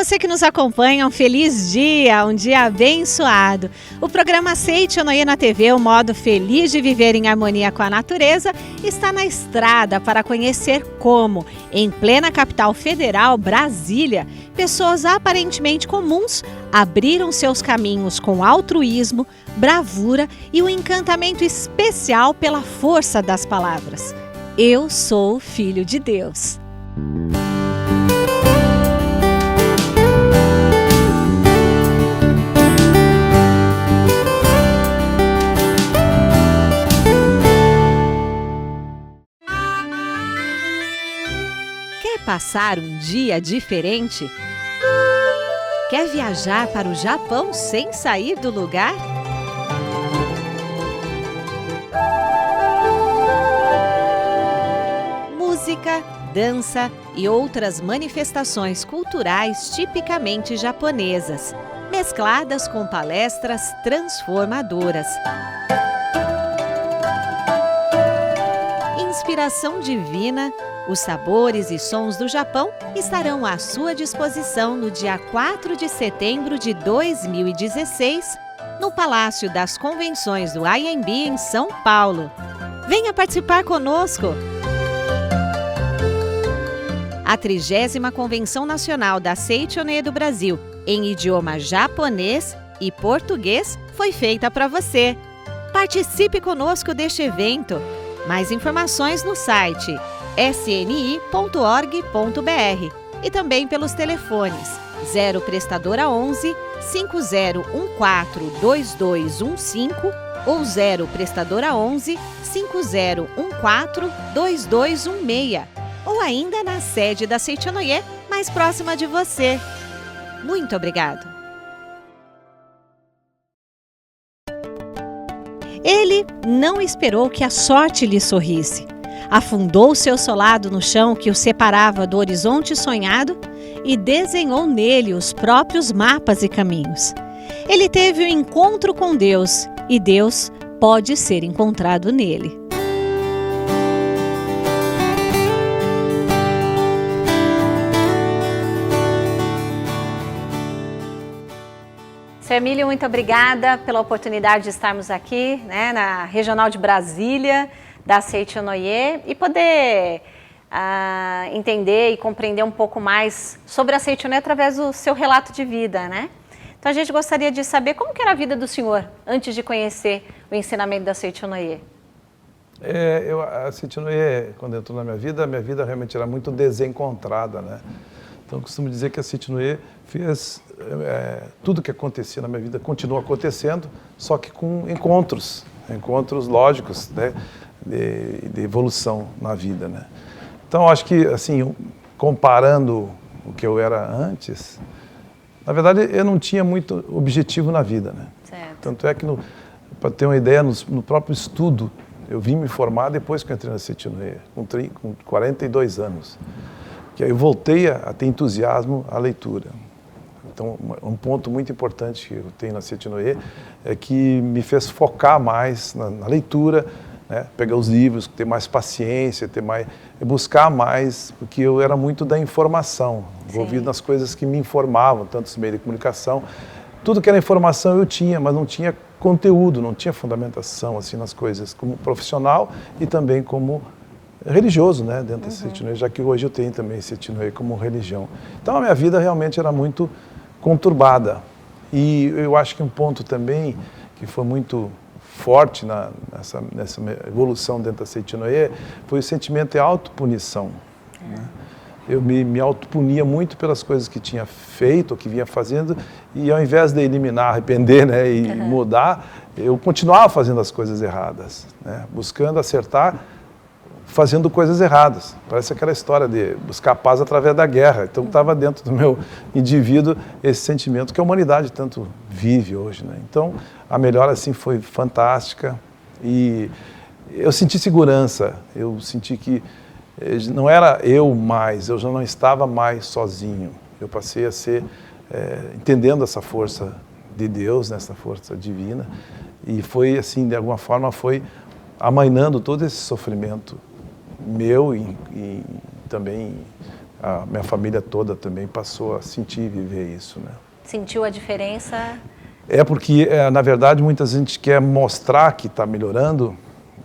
você que nos acompanha, um feliz dia, um dia abençoado. O programa Seichonoye na TV, o modo feliz de viver em harmonia com a natureza, está na estrada para conhecer como, em plena capital federal, Brasília, pessoas aparentemente comuns abriram seus caminhos com altruísmo, bravura e um encantamento especial pela força das palavras. Eu sou filho de Deus. Quer passar um dia diferente? Quer viajar para o Japão sem sair do lugar? Música, dança e outras manifestações culturais tipicamente japonesas, mescladas com palestras transformadoras. Inspiração divina, os sabores e sons do Japão estarão à sua disposição no dia 4 de setembro de 2016, no Palácio das Convenções do IMB em São Paulo. Venha participar conosco! A 30ª Convenção Nacional da Seichonoye do Brasil, em idioma japonês e português, foi feita para você. Participe conosco deste evento. Mais informações no site sni.org.br e também pelos telefones 0 Prestadora 11 5014 2215 ou 0 Prestadora 11 5014 2216 ou ainda na sede da Seichonoye mais próxima de você. Muito obrigado! Ele não esperou que a sorte lhe sorrisse. Afundou seu solado no chão que o separava do horizonte sonhado e desenhou nele os próprios mapas e caminhos. Ele teve um encontro com Deus e Deus pode ser encontrado nele. Sr. Emílio, muito obrigada pela oportunidade de estarmos aqui, na Regional de Brasília, da Seichonoye, e poder entender e compreender um pouco mais sobre a Seichonoye através do seu relato de vida, né? Então a gente gostaria de saber como que era a vida do senhor antes de conhecer o ensinamento da Seichonoye. A Seichonoye, quando entrou na minha vida realmente era muito desencontrada, né? Então eu costumo dizer que a Seichonoye fez tudo que acontecia na minha vida, continua acontecendo, só que com encontros lógicos, né? De evolução na vida, né? Então, acho que, assim, comparando o que eu era antes, na verdade, eu não tinha muito objetivo na vida, né? Certo. Tanto é que, para ter uma ideia, no próprio estudo, eu vim me formar depois que eu entrei na Seichonoye, com 42 anos. Que aí eu voltei a ter entusiasmo à leitura. Então, um ponto muito importante que eu tenho na Seichonoye é que me fez focar mais na leitura, né? Pegar os livros, ter mais paciência, buscar mais, porque eu era muito da informação, envolvido nas coisas que me informavam, tanto os meios de comunicação. Tudo que era informação eu tinha, mas não tinha conteúdo, não tinha fundamentação assim, nas coisas, como profissional e também como religioso, né, dentro da Seichonoye, já que hoje eu tenho também Seichonoye como religião. Então a minha vida realmente era muito conturbada. E eu acho que um ponto também que foi muito forte nessa evolução dentro da Seichonoye foi o sentimento de autopunição. Né? Eu me autopunia muito pelas coisas que tinha feito, ou que vinha fazendo, e ao invés de eliminar, arrepender, né, e mudar, eu continuava fazendo as coisas erradas, né, buscando acertar, fazendo coisas erradas. Parece aquela história de buscar paz através da guerra. Então estava dentro do meu indivíduo esse sentimento que a humanidade tanto vive hoje, né? Então a melhora assim foi fantástica e eu senti segurança. Eu senti que não era eu mais, eu já não estava mais sozinho. Eu passei a ser entendendo essa força de Deus, essa força divina, e foi assim, de alguma forma foi amainando todo esse sofrimento meu e também a minha família toda também passou a sentir e viver isso, né? Sentiu a diferença? É porque, na verdade, muita gente quer mostrar que está melhorando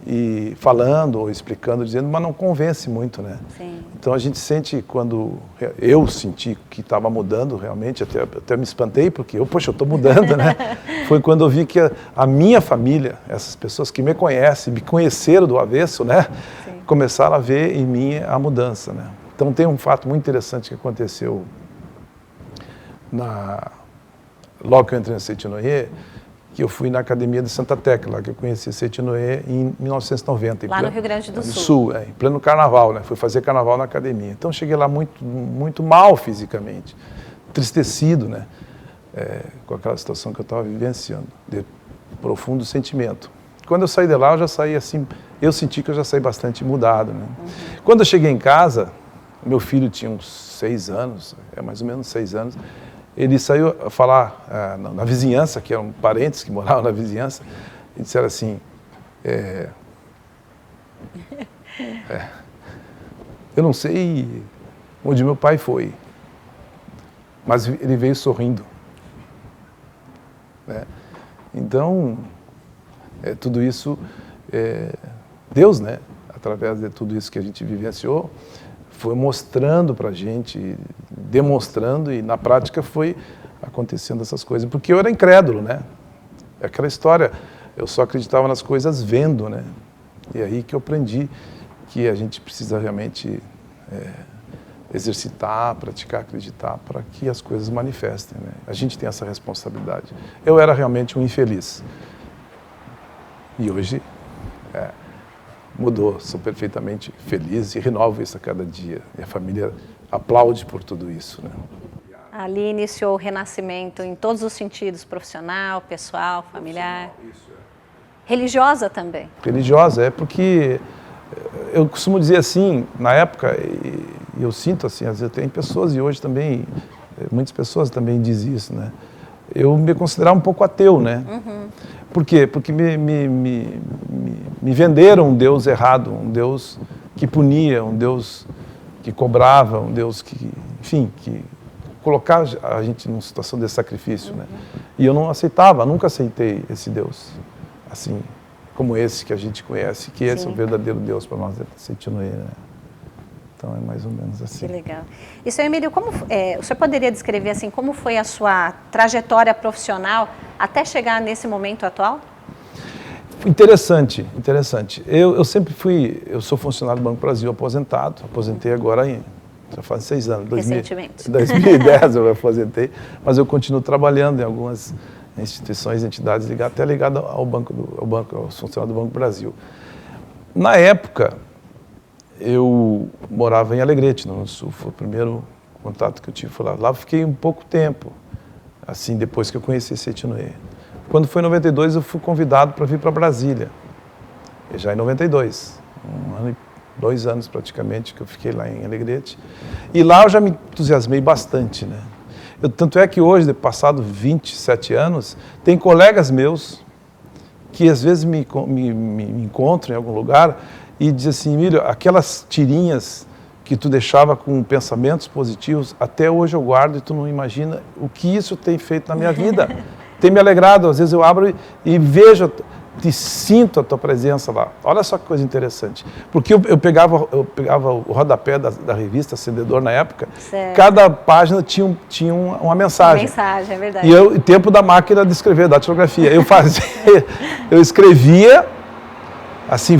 e falando ou explicando, dizendo, mas não convence muito, né? Sim. Então a gente sente quando eu senti que estava mudando realmente, até me espantei, porque poxa, eu estou mudando, né? Foi quando eu vi que a minha família, essas pessoas que me conhecem, me conheceram do avesso, né? Sim. Começaram a ver em mim a mudança, né? Então tem um fato muito interessante que aconteceu logo que eu entrei na Seitinoye, que eu fui na Academia de Santa Tecla, que eu conheci a Seitinoye em 1990. Lá no Rio Grande do Sul. Em pleno carnaval, né? Fui fazer carnaval na academia. Então cheguei lá muito mal fisicamente, entristecido, né? Com aquela situação que eu estava vivenciando, de profundo sentimento. Quando eu saí de lá, eu já saí assim, eu senti que eu já saí bastante mudado, né? Quando eu cheguei em casa, meu filho tinha uns 6 anos, mais ou menos 6 anos, ele saiu a falar na vizinhança, que eram parentes que moravam na vizinhança, e disseram assim, eu não sei onde meu pai foi, mas ele veio sorrindo. Né? Então, tudo isso, Deus, né, através de tudo isso que a gente vivenciou, foi mostrando para a gente, demonstrando, e na prática foi acontecendo essas coisas. Porque eu era incrédulo, né? É aquela história, eu só acreditava nas coisas vendo, né? E é aí que eu aprendi que a gente precisa realmente exercitar, praticar, acreditar, para que as coisas manifestem, né? A gente tem essa responsabilidade. Eu era realmente um infeliz. E hoje mudou, sou perfeitamente feliz e renovo isso a cada dia. Minha família aplaude por tudo isso, né? Ali iniciou o renascimento em todos os sentidos, profissional, pessoal, familiar. Religiosa também. Religiosa, porque eu costumo dizer assim, na época, e eu sinto assim, às vezes tem pessoas, e hoje também, muitas pessoas também dizem isso, né? Eu me considerava um pouco ateu, né? Uhum. Por quê? Porque me venderam um Deus errado, um Deus que punia, um Deus que cobrava, um Deus que, enfim, que colocava a gente numa situação de sacrifício, né? E eu não aceitava, nunca aceitei esse Deus, assim, como esse que a gente conhece, que esse é o verdadeiro Deus para nós, Seitinoye, né? Então é mais ou menos assim. Que legal. E, seu Emílio, o senhor poderia descrever assim, como foi a sua trajetória profissional até chegar nesse momento atual? Interessante, interessante. Eu sempre eu sou funcionário do Banco do Brasil aposentado, aposentei agora já faz 6 anos. Recentemente. 2010 eu me aposentei, mas eu continuo trabalhando em algumas instituições, entidades até ligadas ao funcionário do Banco do Brasil. Na época, eu morava em Alegrete, no Sul, foi o primeiro contato que eu tive. Lá eu fiquei um pouco tempo, assim, depois que eu conheci Seitinoye. Quando foi em 92, eu fui convidado para vir para Brasília, já em 92, 2 anos praticamente que eu fiquei lá em Alegrete. E lá eu já me entusiasmei bastante, né? Tanto é que hoje, passado 27 anos, tem colegas meus que às vezes me encontram em algum lugar e dizem assim, Emílio, aquelas tirinhas que tu deixava com pensamentos positivos, até hoje eu guardo e tu não imagina o que isso tem feito na minha vida. Tem me alegrado, às vezes eu abro e vejo, e sinto a tua presença lá. Olha só que coisa interessante. Porque eu pegava o rodapé da revista Acendedor na época, certo. Cada página tinha uma mensagem. Mensagem, é verdade. E tempo da máquina de escrever, da datilografia. Eu escrevia, assim,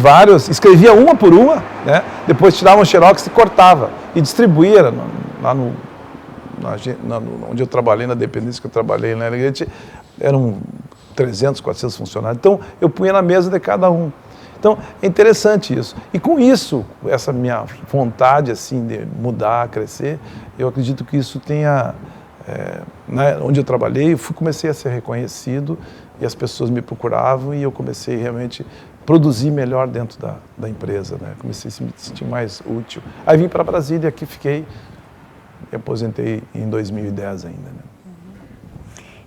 escrevia uma por uma, né? Depois tirava um xerox e cortava. E distribuía lá onde eu trabalhei, na dependência que eu trabalhei na Alegrete, eram 300, 400 funcionários. Então, eu punha na mesa de cada um. Então, é interessante isso. E com isso, essa minha vontade, assim, de mudar, crescer, eu acredito que isso tenha... onde eu trabalhei, comecei a ser reconhecido e as pessoas me procuravam e eu comecei realmente a produzir melhor dentro da empresa, né? Comecei a me sentir mais útil. Aí vim para Brasília, aqui fiquei, me aposentei em 2010 ainda, né?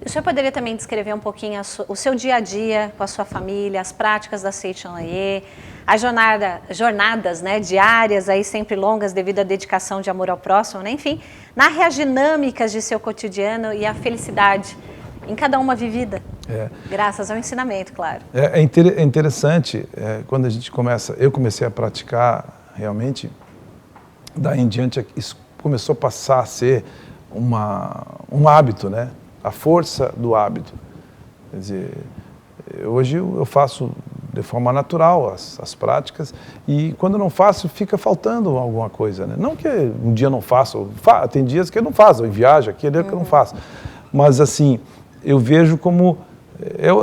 O senhor poderia também descrever um pouquinho o seu dia a dia com a sua família, as práticas da Seitinoye, as jornadas, né, diárias, aí sempre longas devido à dedicação de amor ao próximo, né? Enfim, narre as dinâmicas de seu cotidiano e a felicidade em cada uma vivida, graças ao ensinamento, claro. É interessante, quando a gente eu comecei a praticar realmente, daí em diante isso começou a passar a ser um hábito, né? A força do hábito. Quer dizer, hoje eu faço de forma natural as práticas e quando não faço fica faltando alguma coisa, né? Não que um dia não faço, tem dias que eu não faço, eu viajo, aquele dia que eu não faço. Mas assim, eu vejo como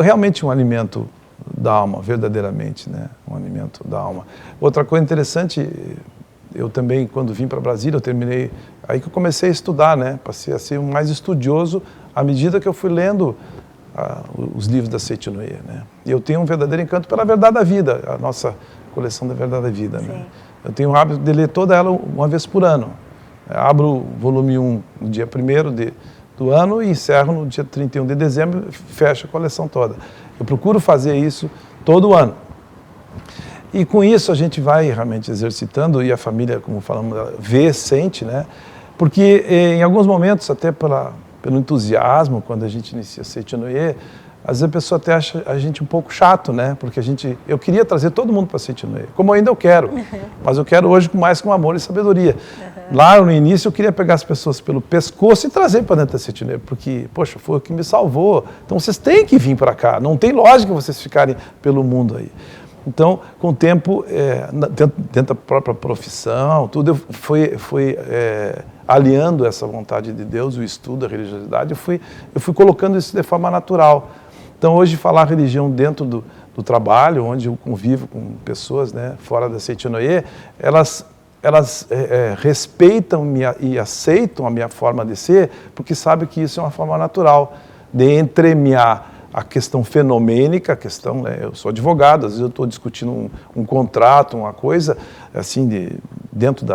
realmente um alimento da alma, verdadeiramente, né? Um alimento da alma. Outra coisa interessante, eu também, quando vim para Brasília, eu terminei, aí que eu comecei a estudar, né? Passei a ser mais estudioso à medida que eu fui lendo os livros da Seito Inoue, né? E eu tenho um verdadeiro encanto pela Verdade da Vida, a nossa coleção da Verdade da Vida, né? Eu tenho o hábito de ler toda ela uma vez por ano. Eu abro o volume 1 no dia 1º do ano e encerro no dia 31 de dezembro e fecho a coleção toda. Eu procuro fazer isso todo ano. E com isso a gente vai realmente exercitando e a família, como falamos, vê, sente, né? Porque em alguns momentos, até pelo entusiasmo, quando a gente inicia a Seito Inoue, às vezes a pessoa até acha a gente um pouco chato, né? Porque eu queria trazer todo mundo para a Seito Inoue, como ainda eu quero, mas eu quero hoje mais com amor e sabedoria. Lá no início eu queria pegar as pessoas pelo pescoço e trazer para dentro da Seito Inoue, porque, poxa, foi o que me salvou. Então vocês têm que vir para cá, não tem lógica vocês ficarem pelo mundo aí. Então, com o tempo, dentro da própria profissão, tudo, eu fui aliando essa vontade de Deus, o estudo, a religiosidade, eu fui colocando isso de forma natural. Então, hoje, falar religião dentro do trabalho, onde eu convivo com pessoas, né, fora da Seito Inoue, elas respeitam e aceitam a minha forma de ser, porque sabem que isso é uma forma natural de entremear a questão fenomênica, a questão, né, eu sou advogado, às vezes eu estou discutindo um contrato, uma coisa, assim, dentro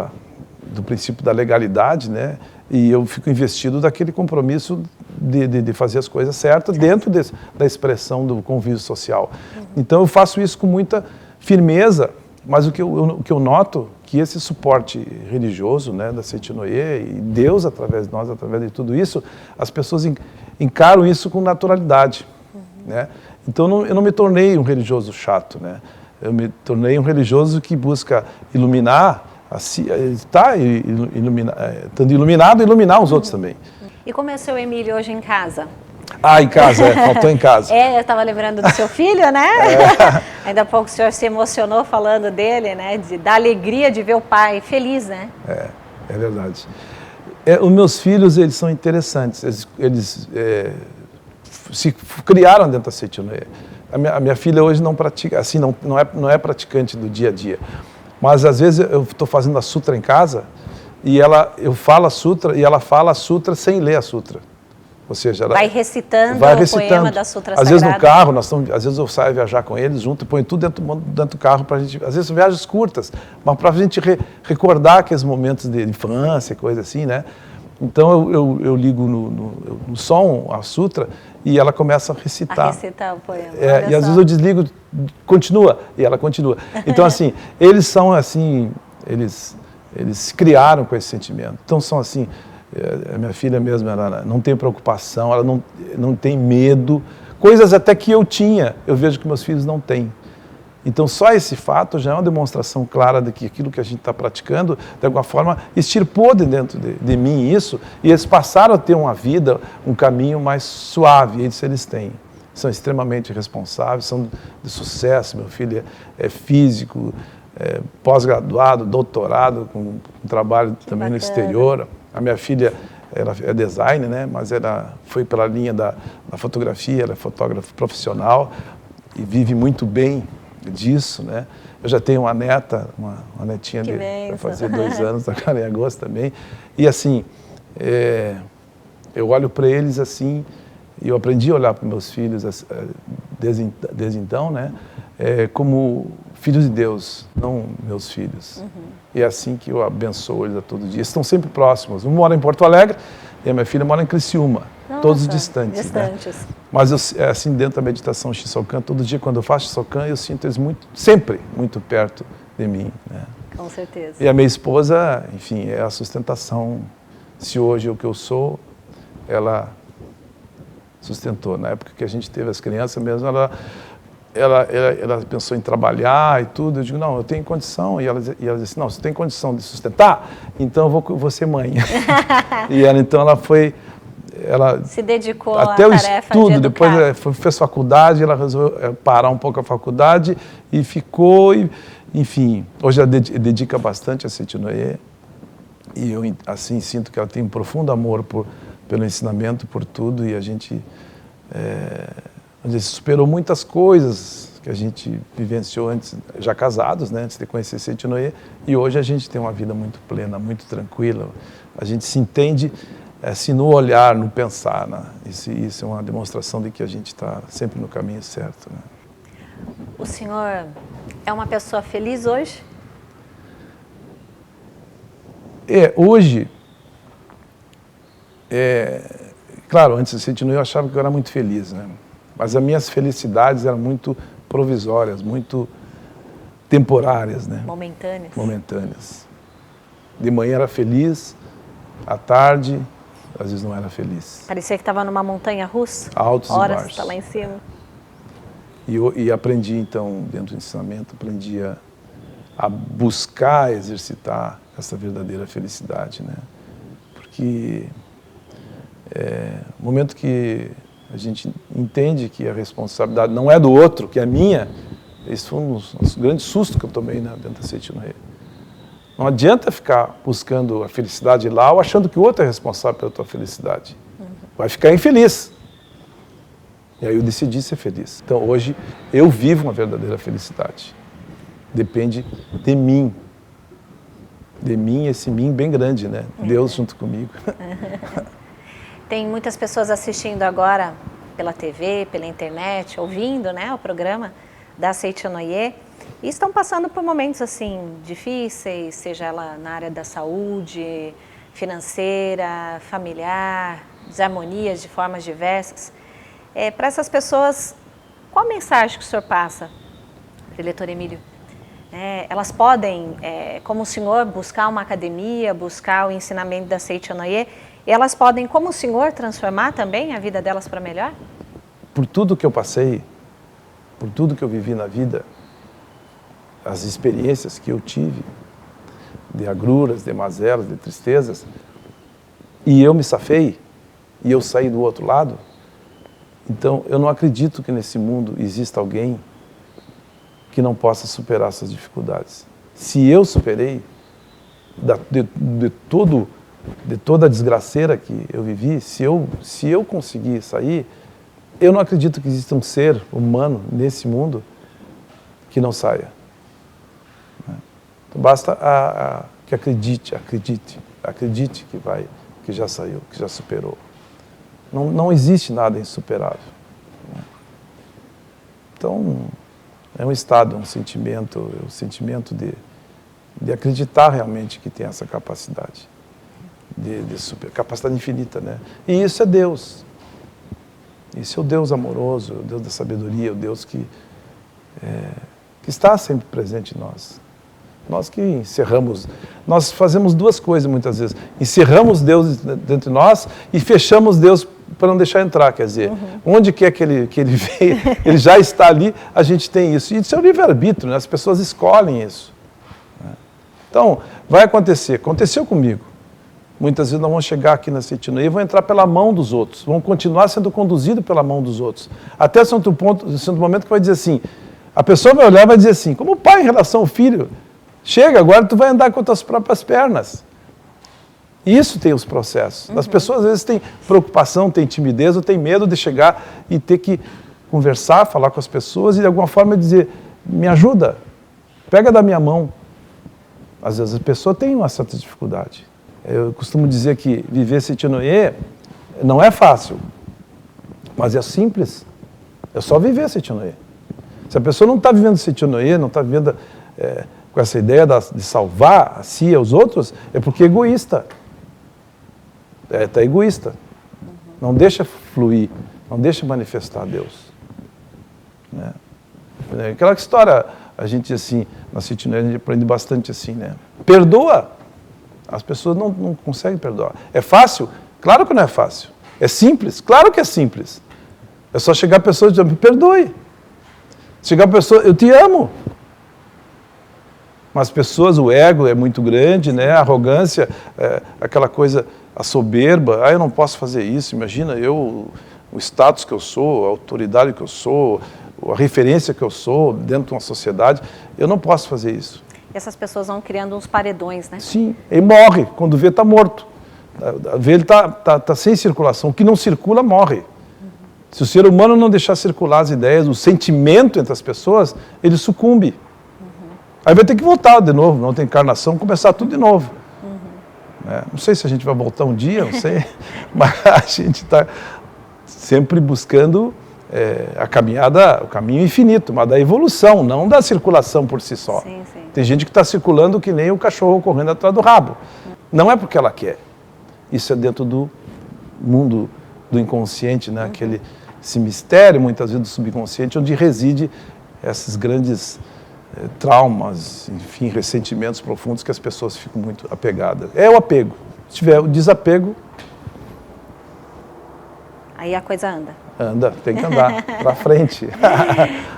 do princípio da legalidade, né, e eu fico investido daquele compromisso de fazer as coisas certas dentro da expressão do convívio social. Então eu faço isso com muita firmeza, mas o que eu noto que esse suporte religioso, né, da Seito Inoue e Deus através de nós, através de tudo isso, as pessoas encaram isso com naturalidade. Né? Então eu não me tornei um religioso chato, né? Eu me tornei um religioso que busca iluminar, estando iluminado e iluminar os outros também. E como é o seu Emílio hoje em casa? Em casa, faltou em casa. Eu estava lembrando do seu filho, né? Ainda há pouco o senhor se emocionou falando dele, né? Da alegria de ver o pai feliz, né? É verdade. Os meus filhos, eles são interessantes, eles se criaram dentro da Seito Inoue. A minha filha hoje não pratica, assim, não é praticante do dia a dia. Mas às vezes eu estou fazendo a sutra em casa e eu falo a sutra e ela fala a sutra sem ler a sutra. Ou seja, ela vai recitando o poema da sutra sagrada. Às vezes no carro, às vezes eu saio viajar com eles junto e ponho tudo dentro do carro para a gente, às vezes viagens curtas, mas para a gente recordar aqueles momentos de infância, coisa assim, né? Então eu ligo no som a sutra e ela começa a recitar. A recitar o poema. E às vezes eu desligo, continua, e ela continua. Então assim, eles são assim, eles se criaram com esse sentimento. Então são assim, a minha filha mesmo, ela não tem preocupação, ela não tem medo, coisas até que eu tinha, eu vejo que meus filhos não têm. Então, só esse fato já é uma demonstração clara de que aquilo que a gente está praticando, de alguma forma, extirpou de dentro de mim isso, e eles passaram a ter uma vida, um caminho mais suave, e isso eles têm. São extremamente responsáveis, são de sucesso. Meu filho é físico, pós-graduado, doutorado, com um trabalho que também bacana. No exterior. A minha filha ela é designer, né? Mas ela foi pela linha da fotografia, ela é fotógrafa profissional e vive muito bem disso, né? Eu já tenho uma neta, uma netinha vai fazer 2 anos, agora em agosto também. E assim, eu olho para eles assim, e eu aprendi a olhar para meus filhos desde então, né? Como filhos de Deus, não meus filhos. E é assim que eu abençoo eles a todo dia. Estão sempre próximos. Um mora em Porto Alegre e a minha filha mora em Criciúma, todos distantes. Distantes. Né? Mas é assim, dentro da meditação Shisokan, todo dia quando eu faço Shisokan, eu sinto eles sempre muito perto de mim, né? Com certeza. E a minha esposa, enfim, é a sustentação. Se hoje o que eu sou, ela sustentou. Na época que a gente teve as crianças mesmo, ela pensou em trabalhar e tudo. Eu digo, não, eu tenho condição. E ela disse, não, você tem condição de sustentar? Então eu vou ser mãe. E então ela foi... Ela se dedicou até à o tarefa estudo, de depois fez faculdade, ela resolveu parar um pouco a faculdade e ficou, enfim, hoje ela dedica bastante a Seicho-no-ie e eu assim sinto que ela tem um profundo amor pelo ensinamento, por tudo, e a gente superou muitas coisas que a gente vivenciou antes, já casados, né, antes de conhecer Seicho-no-ie, e hoje a gente tem uma vida muito plena, muito tranquila, a gente se entende assim, no olhar, no pensar, né? Isso é uma demonstração de que a gente está sempre no caminho certo, né? O senhor é uma pessoa feliz hoje? Hoje, claro, antes de Seicho-no-ie eu achava que eu era muito feliz, né? Mas as minhas felicidades eram muito provisórias, muito temporárias, né? Momentâneas. Momentâneas. De manhã era feliz, à tarde, às vezes não era feliz. Parecia que estava numa montanha russa. Altos e baixos. Está lá em cima. E aprendi, então, dentro do ensinamento, aprendi a buscar, exercitar essa verdadeira felicidade, né? Porque no momento que a gente entende que a responsabilidade não é do outro, que é minha, esse foi um dos grandes sustos que eu tomei, né, dentro da Seicho-no-ie. Não adianta ficar buscando a felicidade lá ou achando que o outro é responsável pela tua felicidade. Vai ficar infeliz. E aí eu decidi ser feliz. Então hoje eu vivo uma verdadeira felicidade. Depende de mim. De mim, esse mim bem grande, né? Deus junto comigo. Tem muitas pessoas assistindo agora pela TV, pela internet, ouvindo, né, o programa da Seicho-no-ie. E estão passando por momentos assim difíceis, seja ela na área da saúde, financeira, familiar, desarmonias de formas diversas. Para essas pessoas, qual a mensagem que o senhor passa, preletor Emílio? Elas podem, como o senhor, buscar uma academia, buscar o ensinamento da Seicho-no-ie, e elas podem, como o senhor, transformar também a vida delas para melhor? Por tudo que eu passei, por tudo que eu vivi na vida, as experiências que eu tive, de agruras, de mazelas, de tristezas, e eu me safei, e eu saí do outro lado, então eu não acredito que nesse mundo exista alguém que não possa superar essas dificuldades. Se eu superei, de toda a desgraceira que eu vivi, se eu conseguir sair, eu não acredito que exista um ser humano nesse mundo que não saia. Então, basta que acredite que já saiu, que já superou. Não existe nada insuperável. Então, é um estado, um sentimento de acreditar realmente que tem essa capacidade, capacidade infinita, né? E isso é Deus. Isso é o Deus amoroso, o Deus da sabedoria, o Deus que está sempre presente em nós. Nós que encerramos, nós fazemos duas coisas muitas vezes. Encerramos Deus dentro de nós e fechamos Deus para não deixar entrar, quer dizer, onde quer que ele veio, ele já está ali, a gente tem isso. E isso é o livre-arbítrio, né? As pessoas escolhem isso. Então, vai acontecer, aconteceu comigo. Muitas vezes nós vamos chegar aqui na Seicho-no-ie e vão entrar pela mão dos outros, vão continuar sendo conduzidos pela mão dos outros. Até certo momento que vai dizer assim, a pessoa vai olhar e vai dizer assim, como pai em relação ao filho, chega, agora tu vai andar com as tuas próprias pernas. Isso tem os processos. As pessoas às vezes têm preocupação, têm timidez, ou têm medo de chegar e ter que conversar, falar com as pessoas e de alguma forma dizer, me ajuda, pega da minha mão. Às vezes a pessoa tem uma certa dificuldade. Eu costumo dizer que viver Seicho-no-ie não é fácil, mas é simples. É só viver Seicho-no-ie. Se a pessoa não está vivendo Seicho-no-ie, não está vivendo com essa ideia de salvar a si e aos outros, é porque é egoísta. Está egoísta. Não deixa fluir, não deixa manifestar Deus. Né? Aquela história, a gente assim, na Seitonoye a gente aprende bastante assim, né? Perdoa. As pessoas não conseguem perdoar. É fácil? Claro que não é fácil. É simples? Claro que é simples. É só chegar a pessoa e dizer, me perdoe. Chegar a pessoa, eu te amo. Mas as pessoas, o ego é muito grande, né? A arrogância, aquela coisa, a soberba, eu não posso fazer isso, imagina eu, o status que eu sou, a autoridade que eu sou, a referência que eu sou dentro de uma sociedade, eu não posso fazer isso. E essas pessoas vão criando uns paredões, né? Sim, ele morre, quando vê está morto. Vê ele está sem circulação, o que não circula morre. Se o ser humano não deixar circular as ideias, o sentimento entre as pessoas, ele sucumbe. Aí vai ter que voltar de novo, não tem encarnação, começar tudo de novo. Não sei se a gente vai voltar um dia, não sei, mas a gente está sempre buscando a caminhada, o caminho infinito, mas da evolução, não da circulação por si só. Sim, sim. Tem gente que está circulando que nem o cachorro correndo atrás do rabo. Não é porque ela quer. Isso é dentro do mundo do inconsciente, né? Esse mistério, muitas vezes, do subconsciente, onde reside esses grandes traumas, enfim, ressentimentos profundos que as pessoas ficam muito apegadas. É o apego. Se tiver o desapego... Aí a coisa anda. Anda, tem que andar para frente.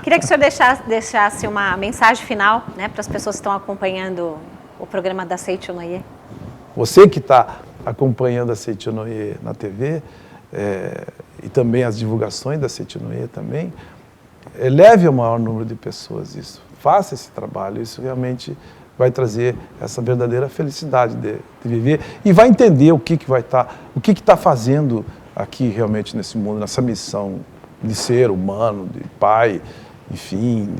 Queria que o senhor deixasse uma mensagem final, né, para as pessoas que estão acompanhando o programa da Seitonoye. Você que está acompanhando a Seitonoye na TV, e também as divulgações da Seitonoye também, leve ao maior número de pessoas isso. Faça esse trabalho, isso realmente vai trazer essa verdadeira felicidade de viver e vai entender o que está fazendo aqui realmente nesse mundo, nessa missão de ser humano, de pai, enfim.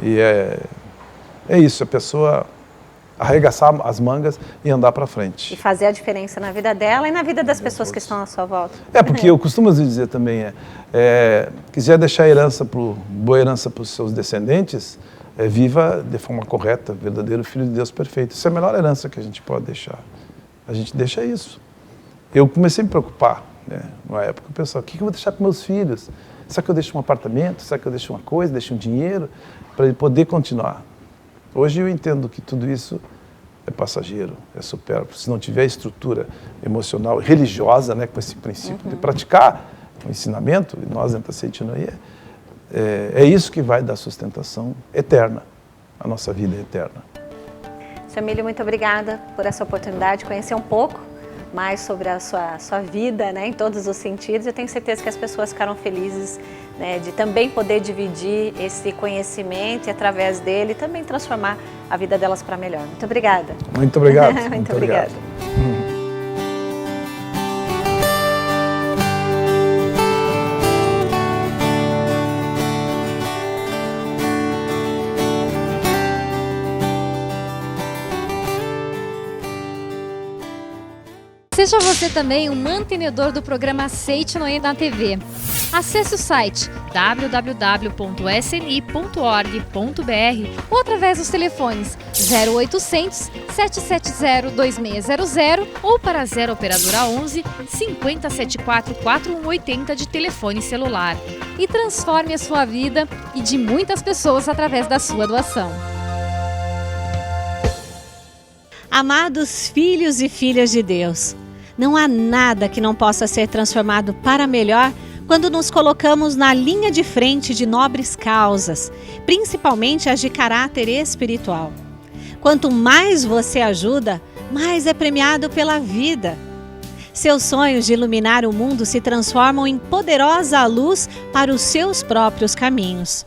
E é isso, a pessoa arregaçar as mangas e andar para frente. E fazer a diferença na vida dela e na vida das pessoas que estão à sua volta. Porque eu costumo dizer também, quiser deixar boa herança para os seus descendentes, viva de forma correta, verdadeiro Filho de Deus perfeito. Isso é a melhor herança que a gente pode deixar. A gente deixa isso. Eu comecei a me preocupar, né, numa época, eu pensava, o que eu vou deixar para meus filhos? Será que eu deixo um apartamento? Será que eu deixo uma coisa, deixo um dinheiro para ele poder continuar? Hoje eu entendo que tudo isso é passageiro, é supérfluo. Se não tiver estrutura emocional e religiosa, né, com esse princípio de praticar o ensinamento, e nós dentro da Seitonoye, é isso que vai dar sustentação eterna. A nossa vida é eterna. Sr. Emílio, muito obrigada por essa oportunidade de conhecer um pouco mais sobre a sua vida, né, em todos os sentidos. Eu tenho certeza que as pessoas ficaram felizes, né, de também poder dividir esse conhecimento e, através dele, também transformar a vida delas para melhor. Muito obrigada. Muito obrigado. Muito obrigada. Seja você também um mantenedor do programa Seitonoye na TV. Acesse o site www.sni.org.br ou através dos telefones 0800 770 2600 ou para 0 operadora 11 5074 4180 de telefone celular. E transforme a sua vida e de muitas pessoas através da sua doação. Amados filhos e filhas de Deus, não há nada que não possa ser transformado para melhor quando nos colocamos na linha de frente de nobres causas, principalmente as de caráter espiritual. Quanto mais você ajuda, mais é premiado pela vida. Seus sonhos de iluminar o mundo se transformam em poderosa luz para os seus próprios caminhos.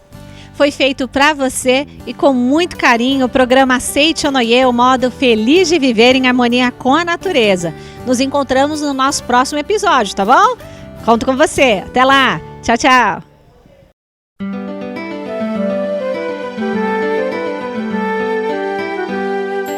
Foi feito para você e com muito carinho o programa Seitonoye, o modo feliz de viver em harmonia com a natureza. Nos encontramos no nosso próximo episódio, tá bom? Conto com você. Até lá. Tchau, tchau.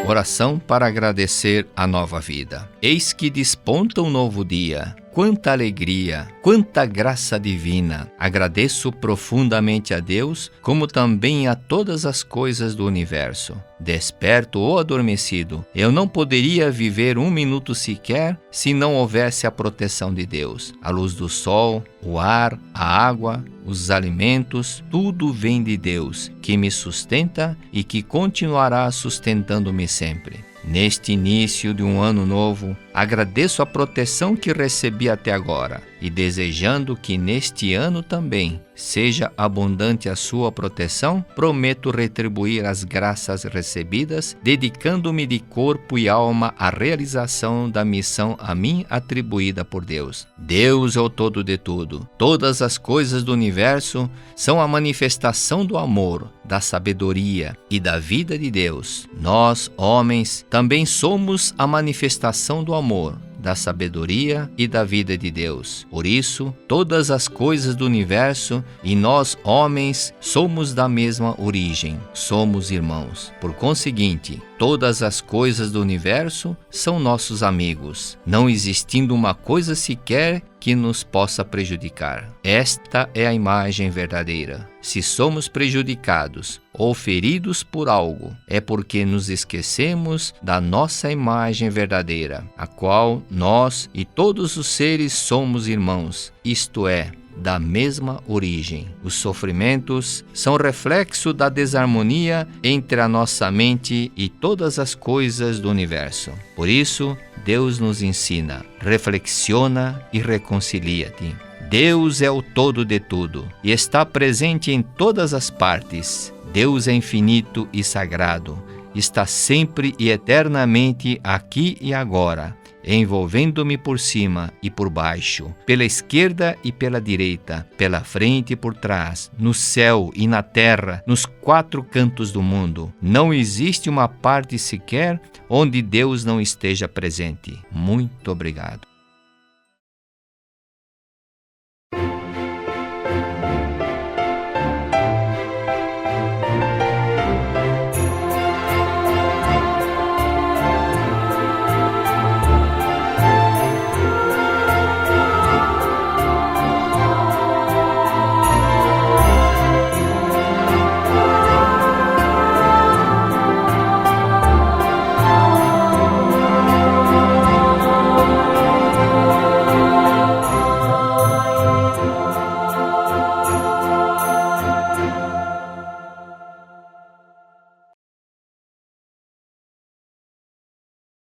Oração para agradecer a nova vida. Eis que desponta um novo dia. quanta alegria, quanta graça divina! Agradeço profundamente a Deus, como também a todas as coisas do universo. Desperto ou adormecido, eu não poderia viver um minuto sequer se não houvesse a proteção de Deus. A luz do sol, o ar, a água, os alimentos, tudo vem de Deus, que me sustenta e que continuará sustentando-me sempre. Neste início de um ano novo, agradeço a proteção que recebi até agora e desejando que neste ano também seja abundante a sua proteção, prometo retribuir as graças recebidas, dedicando-me de corpo e alma à realização da missão a mim atribuída por Deus. Deus é o todo de tudo. Todas as coisas do universo são a manifestação do amor, da sabedoria e da vida de Deus. Nós, homens, também somos a manifestação do amor, da sabedoria e da vida de Deus. Por isso, todas as coisas do universo e nós, homens, somos da mesma origem, somos irmãos. Por conseguinte, todas as coisas do universo são nossos amigos, não existindo uma coisa sequer que nos possa prejudicar. Esta é a imagem verdadeira. Se somos prejudicados ou feridos por algo, é porque nos esquecemos da nossa imagem verdadeira, a qual nós e todos os seres somos irmãos, isto é, da mesma origem. Os sofrimentos são reflexo da desarmonia entre a nossa mente e todas as coisas do universo. Por isso, Deus nos ensina: reflexiona e reconcilia-te. Deus é o todo de tudo e está presente em todas as partes. Deus é infinito e sagrado, está sempre e eternamente aqui e agora, envolvendo-me por cima e por baixo, pela esquerda e pela direita, pela frente e por trás, no céu e na terra, nos quatro cantos do mundo. Não existe uma parte sequer onde Deus não esteja presente. Muito obrigado.